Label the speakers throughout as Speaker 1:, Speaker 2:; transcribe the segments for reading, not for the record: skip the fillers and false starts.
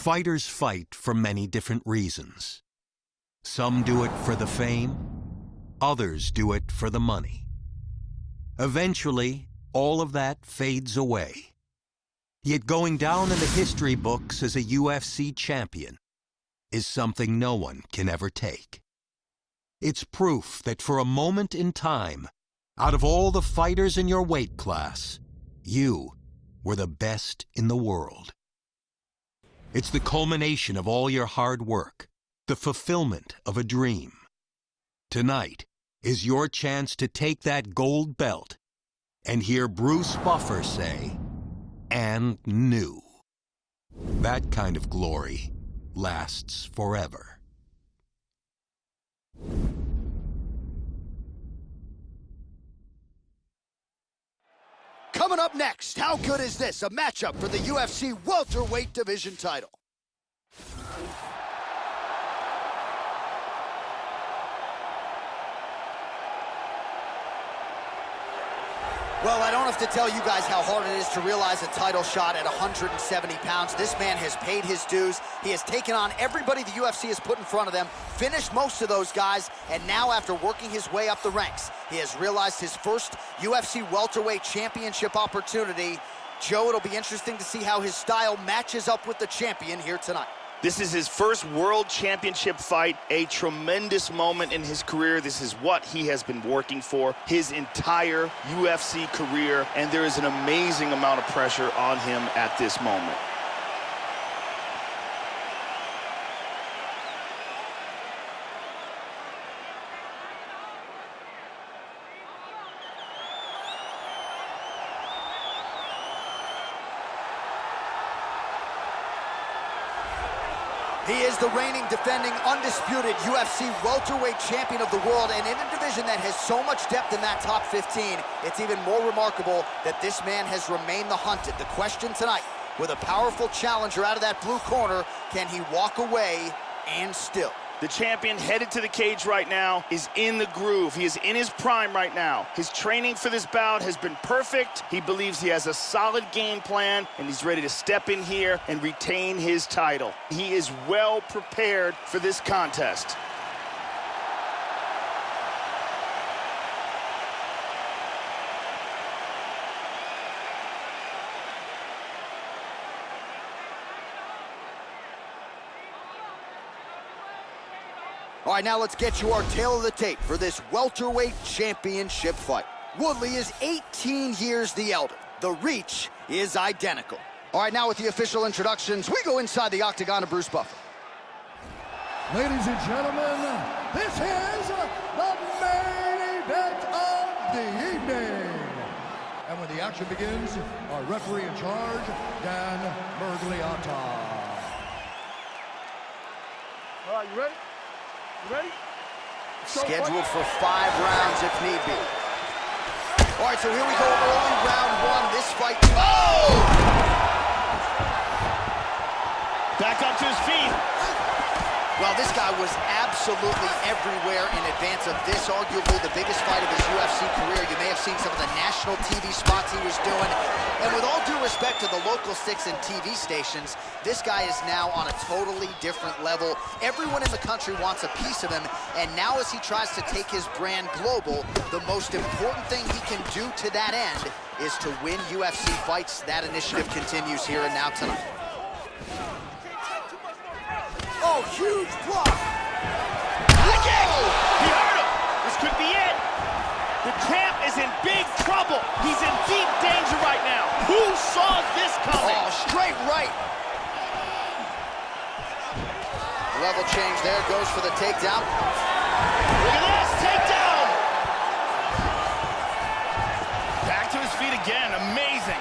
Speaker 1: Fighters fight for many different reasons. Some do it for the fame, others do it for the money. Eventually, all of that fades away. Yet going down in the history books as a UFC champion is something no one can ever take. It's proof that for a moment in time, out of all the fighters in your weight class, you were the best in the world. It's the culmination of all your hard work, the fulfillment of a dream. Tonight is your chance to take that gold belt and hear Bruce Buffer say, "And new." That kind of glory lasts forever.
Speaker 2: Coming up next, how good is this? A matchup for the UFC welterweight division title. Well, I don't have to tell you guys how hard it is to realize a title shot at 170 pounds. This man has paid his dues. He has taken on everybody the UFC has put in front of them, finished most of those guys, and now after working his way up the ranks, he has realized his first UFC welterweight championship opportunity. Joe, it'll be interesting to see how his style matches up with the champion here tonight.
Speaker 3: This is his first world championship fight, a tremendous moment in his career. This is what he has been working for his entire UFC career, and there is an amazing amount of pressure on him at this moment.
Speaker 2: He is the reigning, defending, undisputed UFC welterweight champion of the world, and in a division that has so much depth in that top 15, it's even more remarkable that this man has remained the hunted. The question tonight, with a powerful challenger out of that blue corner, can he walk away and still?
Speaker 3: The champion headed to the cage right now is in the groove. He is in his prime right now. His training for this bout has been perfect. He believes he has a solid game plan, and he's ready to step in here and retain his title. He is well prepared for this contest.
Speaker 2: All right, now let's get you our tale of the tape for this welterweight championship fight. Woodley is 18 years the elder. The reach is identical. All right, now with the official introductions, we go inside the octagon of Bruce Buffer.
Speaker 4: Ladies and gentlemen, this is the main event of the evening. And when the action begins, our referee in charge, Dan Mergliata.
Speaker 5: All right, you ready? You ready?
Speaker 2: Scheduled for 5 rounds if need be. All right, so here we go, early round 1. This fight. Oh!
Speaker 3: Back up to his feet.
Speaker 2: Well, this guy was absolutely everywhere in advance of this, arguably the biggest fight of his UFC career. You may have seen some of the national TV spots he was doing. And with all due respect to the local sticks and TV stations, this guy is now on a totally different level. Everyone in the country wants a piece of him, and now as he tries to take his brand global, the most important thing he can do to that end is to win UFC fights. That initiative continues here and now tonight. Oh, huge block!
Speaker 3: Whoa! He hurt him! This could be it! The champ is in big trouble! He's in deep danger right now! Who saw this coming?
Speaker 2: Oh, straight right! Level change there, goes for the takedown.
Speaker 3: Look at this, takedown! Back to his feet again, amazing!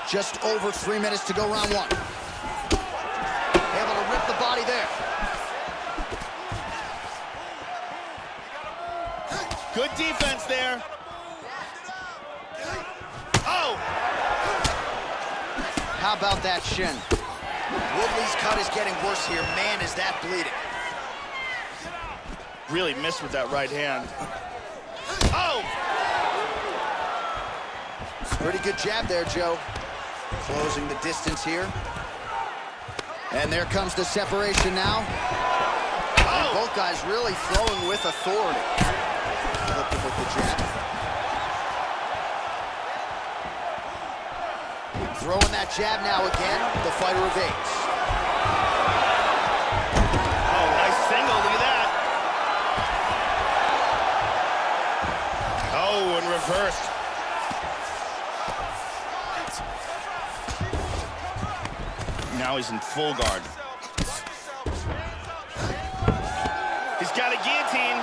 Speaker 2: Just over 3 minutes to go round 1. Able to rip the body there.
Speaker 3: Good defense there. Oh!
Speaker 2: How about that shin? Woodley's cut is getting worse here. Man, is that bleeding.
Speaker 3: Really missed with that right hand. Oh!
Speaker 2: Pretty good jab there, Joe. Closing the distance here. And there comes the separation now. And both guys really throwing with authority. Flipping with the jab. Throwing that jab now again. The fighter evades.
Speaker 3: Oh, nice single. Look at that. Oh, and reversed. Now he's in full guard. He's got a guillotine.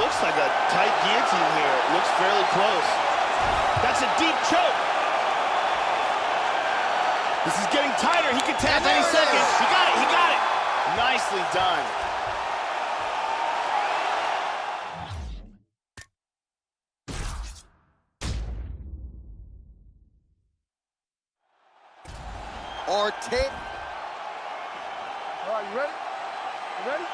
Speaker 3: Looks like a tight guillotine here. Looks fairly close. That's a deep choke. This is getting tighter. He could tap any second. He got it. He got it. Nicely done.
Speaker 2: Ortega.
Speaker 5: All right, you ready? You ready?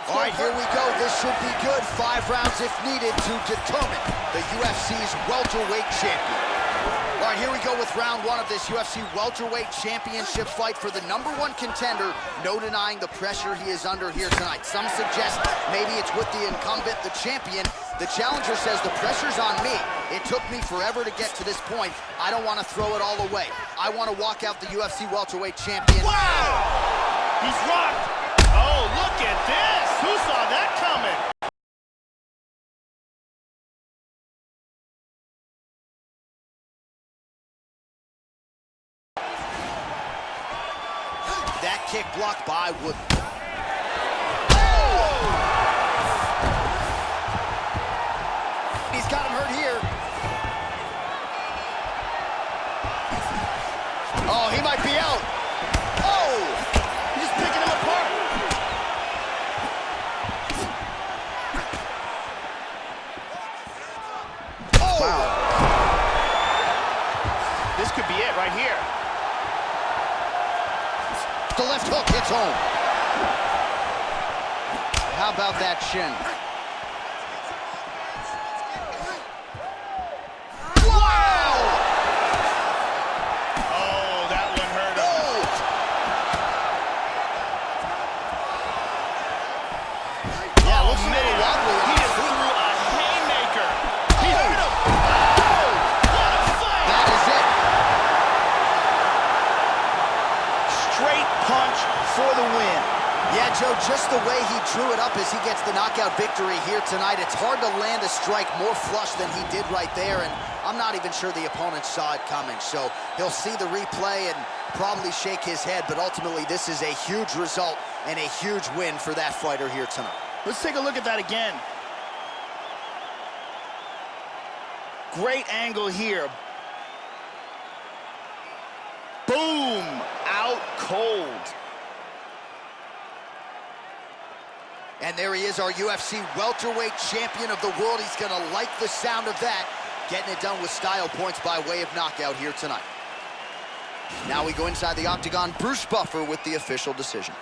Speaker 2: All right, here we go. This should be good. 5 rounds if needed to determine the UFC's welterweight champion. All right, here we go with round 1 of this UFC welterweight championship fight for the #1 contender. No denying the pressure he is under here tonight. Some suggest maybe it's with the incumbent, the champion. The challenger says the pressure's on me. It took me forever to get to this point. I don't want to throw it all away. I want to walk out the UFC welterweight champion.
Speaker 3: Wow! He's rocked. Oh, look at this. Who saw that coming?
Speaker 2: That kick blocked by Wood. He's got him hurt here. Oh, he might be out. Oh!
Speaker 3: He's just picking him apart.
Speaker 2: Oh!
Speaker 3: Wow. This could be it right here.
Speaker 2: The left hook hits home. How about that shin? Wow!
Speaker 3: Oh, that one hurt him.
Speaker 2: Oh! Yeah, looks a little wobbly.
Speaker 3: He just threw a haymaker. He hurt him. Oh, what a fight!
Speaker 2: That is it.
Speaker 3: Straight punch for the win.
Speaker 2: Yeah, Joe, just the way he drew it up as he gets the knockout victory here tonight, it's hard to land a strike more flush than he did right there, and I'm not even sure the opponent saw it coming, so he'll see the replay and probably shake his head, but ultimately this is a huge result and a huge win for that fighter here tonight.
Speaker 3: Let's take a look at that again. Great angle here. Boom! Out cold.
Speaker 2: And there he is, our UFC welterweight champion of the world. He's gonna like the sound of that, getting it done with style points by way of knockout here tonight. Now we go inside the octagon. Bruce Buffer with the official decision.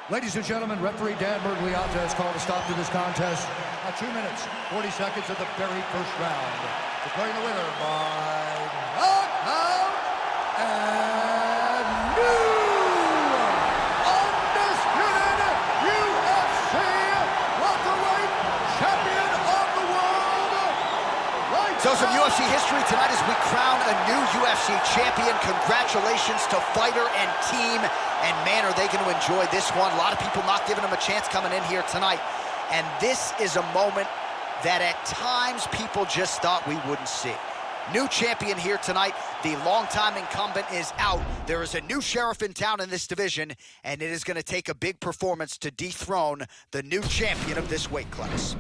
Speaker 4: Ladies and gentlemen, referee Dan Mergliata has called a stop to this contest at 2 minutes, 40 seconds of the very first round. Declaring the winner by knockout and new undisputed UFC welterweight champion of the world.
Speaker 2: So some UFC history tonight as we crown a new UFC champion. Congratulations to fighter and team. And man, are they going to enjoy this one. A lot of people not giving them a chance coming in here tonight. And this is a moment that at times people just thought we wouldn't see. New champion here tonight. The longtime incumbent is out. There is a new sheriff in town in this division, and it is going to take a big performance to dethrone the new champion of this weight class.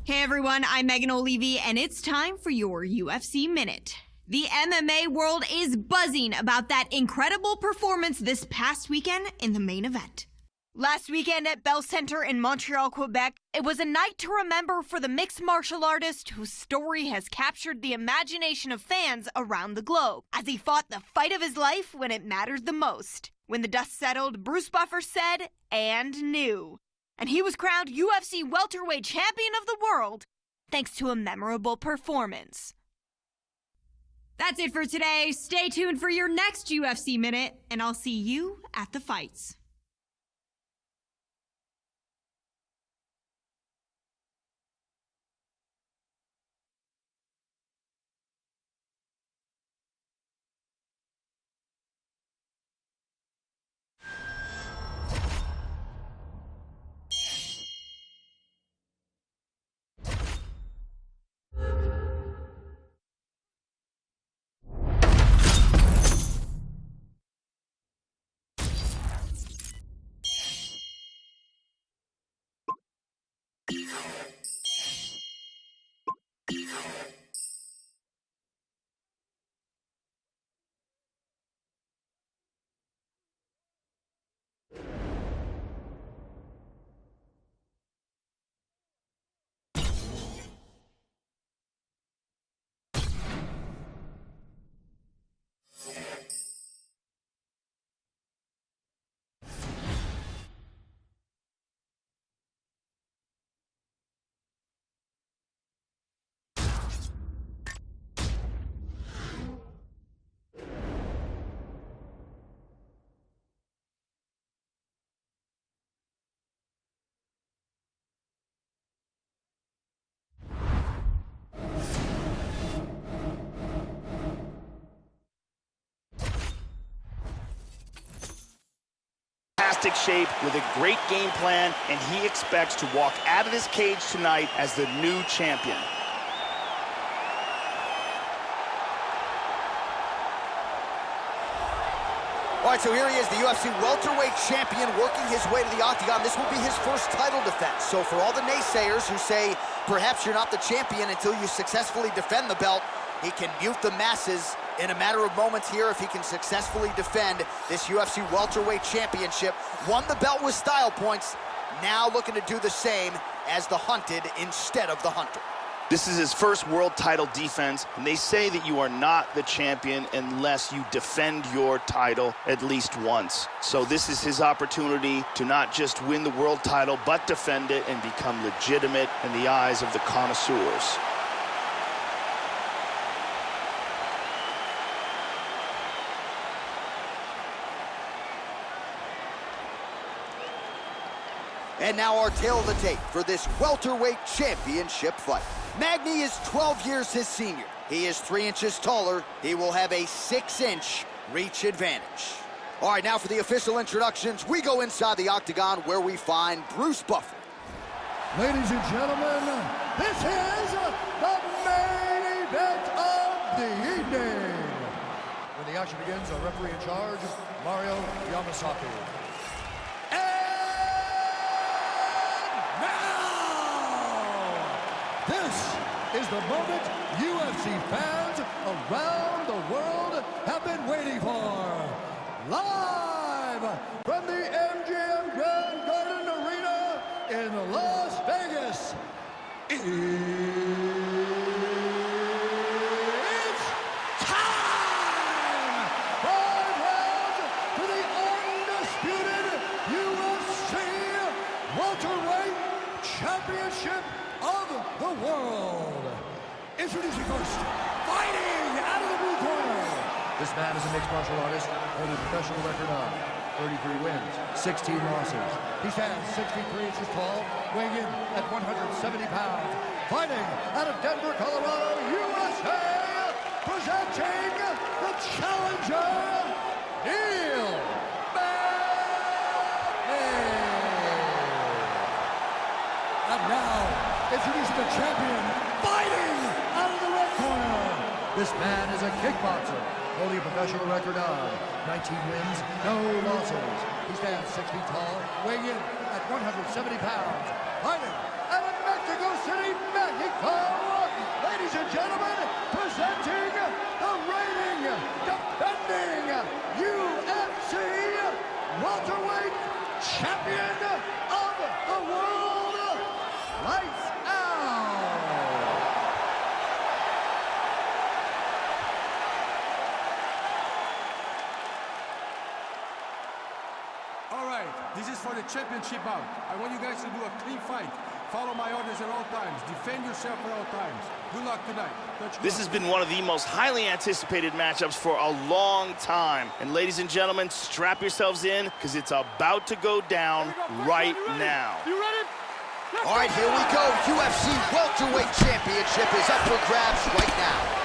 Speaker 6: Hey everyone, I'm Megan O'Leary, and it's time for your UFC Minute. The MMA world is buzzing about that incredible performance this past weekend in the main event. Last weekend at Bell Center in Montreal, Quebec, it was a night to remember for the mixed martial artist whose story has captured the imagination of fans around the globe as he fought the fight of his life when it mattered the most. When the dust settled, Bruce Buffer said, and knew. And he was crowned UFC Welterweight Champion of the World thanks to a memorable performance. That's it for today. Stay tuned for your next UFC Minute, and I'll see you at the fights.
Speaker 3: Fantastic shape with a great game plan, and he expects to walk out of this cage tonight as the new champion.
Speaker 2: All right, so here he is, the UFC welterweight champion, working his way to the octagon. This will be his first title defense. So for all the naysayers who say perhaps you're not the champion until you successfully defend the belt, he can mute the masses in a matter of moments here if he can successfully defend this UFC welterweight championship. Won the belt with style points, now looking to do the same as the hunted instead of the hunter.
Speaker 3: This is his first world title defense, and they say that you are not the champion unless you defend your title at least once. So this is his opportunity to not just win the world title, but defend it and become legitimate in the eyes of the connoisseurs.
Speaker 2: And now our tale of the tape for this welterweight championship fight. Magny is 12 years his senior. He is 3 inches taller. He will have a 6-inch reach advantage. All right, now for the official introductions, we go inside the octagon where we find Bruce Buffer.
Speaker 4: Ladies and gentlemen, this is the main event of the evening. When the action begins, our referee in charge, Mario Yamasaki. This is the moment UFC fans around the world have been waiting for. Live from the MGM Grand Garden Arena in Las Vegas. It's time! 5 rounds for the undisputed UFC welterweight championship of the world. Introducing first, fighting out of the blue corner. This man is a mixed martial artist holding a professional record of 33 wins, 16 losses. He stands 6 feet 3 inches tall, weighing in at 170 pounds. Fighting out of Denver, Colorado, USA, presenting the challenger, Neil Magny. And now, introducing the champion, fighting out of the red corner. This man is a kickboxer, holding a professional record of 19 wins, no losses. He stands 6 feet tall, weighing in at 170 pounds. Fighting out of Mexico City, Mexico. Ladies and gentlemen, presenting the reigning, defending UFC welterweight champion,
Speaker 5: All right, this is for the championship bout. I want you guys to do a clean fight. Follow my orders at all times. Defend yourself at all times. Good luck tonight.
Speaker 3: This has been one of the most highly anticipated matchups for a long time. And ladies and gentlemen, strap yourselves in, because it's about to go down right now.
Speaker 5: You ready?
Speaker 2: All right, here we go. UFC Welterweight Championship is up for grabs right now.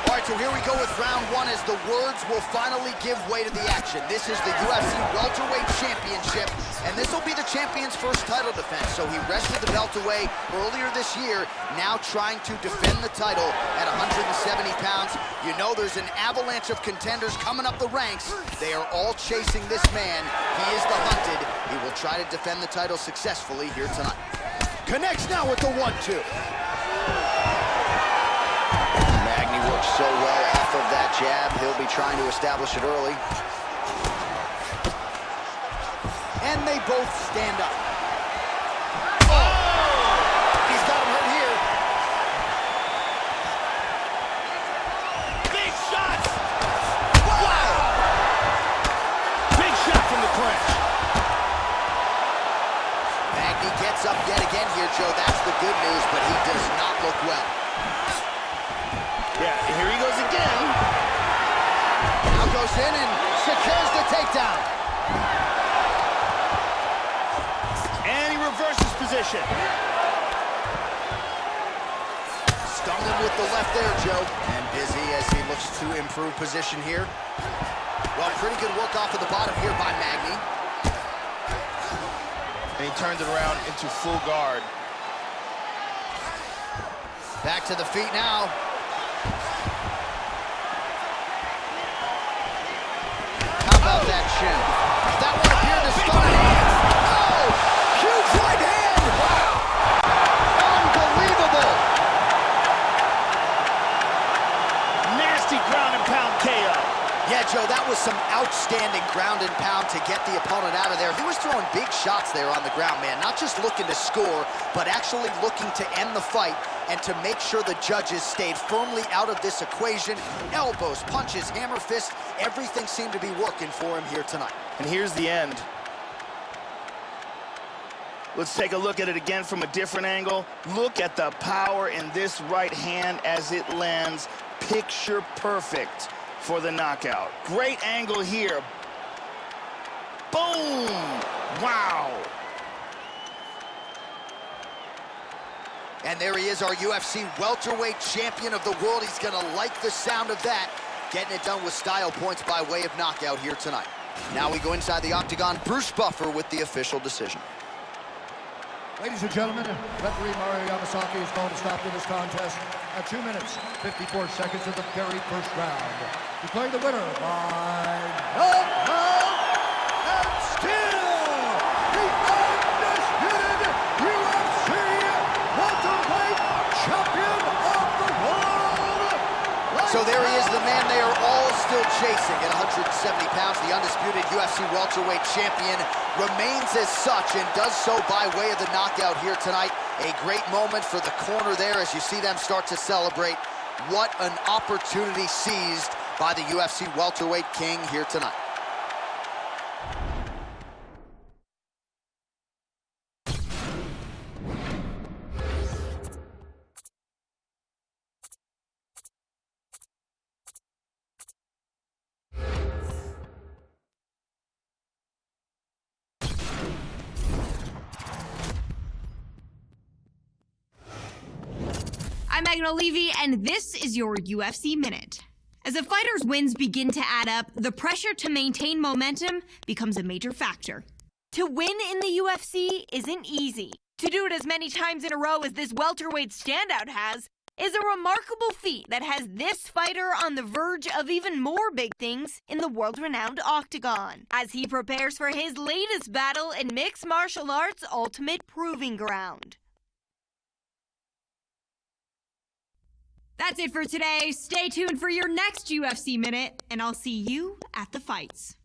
Speaker 2: All right, so here we go with round one as the words will finally give way to the action. This is the UFC Welterweight Championship, and this will be the champion's first title defense. So he wrested the belt away earlier this year, now trying to defend the title at 170 pounds. You know there's an avalanche of contenders coming up the ranks. They are all chasing this man. He is the hunted. He will try to defend the title successfully here tonight. Connects now with the 1-2. Works so well off of that jab. He'll be trying to establish it early. And they both stand up. Oh! He's got him hurt here. Big shots! Wow! Big shot from the clinch. Magny gets up yet again here, Joe. That's the good news, but he does not look well.
Speaker 3: Yeah, here he goes again.
Speaker 2: Now goes in and secures the takedown.
Speaker 3: And he reverses position.
Speaker 2: Stung him with the left there, Joe. And busy as he looks to improve position here. Well, pretty good work off of the bottom here by Magny.
Speaker 3: And he turns it around into full guard.
Speaker 2: Back to the feet now. How about that shin? That one appeared to start hands. Oh! Huge right hand! Wow! Unbelievable!
Speaker 3: Nasty ground and pound KO.
Speaker 2: Yeah, Joe, that was some outstanding ground and pound to get the opponent out of there. He was throwing big shots there on the ground, man. Not just looking to score, but actually looking to end the fight and to make sure the judges stayed firmly out of this equation. Elbows, punches, hammer fists, everything seemed to be working for him here tonight.
Speaker 3: And here's the end. Let's take a look at it again from a different angle. Look at the power in this right hand as it lands. Picture perfect for the knockout. Great angle here. Boom! Wow!
Speaker 2: And there he is, our UFC welterweight champion of the world. He's gonna like the sound of that. Getting it done with style points by way of knockout here tonight. Now we go inside the octagon. Bruce Buffer with the official decision.
Speaker 4: Ladies and gentlemen, referee Mario Yamasaki is called to stop to this contest at 2 minutes, 54 seconds of the very first round. Declaring the winner by knockout and still the undisputed UFC welterweight champion of the world.
Speaker 2: So there he is, the man they are all still chasing at 170 pounds. The undisputed UFC welterweight champion remains as such and does so by way of the knockout here tonight. A great moment for the corner there as you see them start to celebrate. What an opportunity seized by the UFC welterweight king here tonight.
Speaker 6: I'm Magna Levy, and this is your UFC Minute. As a fighter's wins begin to add up, the pressure to maintain momentum becomes a major factor. To win in the UFC isn't easy. To do it as many times in a row as this welterweight standout has is a remarkable feat that has this fighter on the verge of even more big things in the world-renowned octagon, as he prepares for his latest battle in mixed martial arts' ultimate proving ground. That's it for today. Stay tuned for your next UFC Minute, and I'll see you at the fights.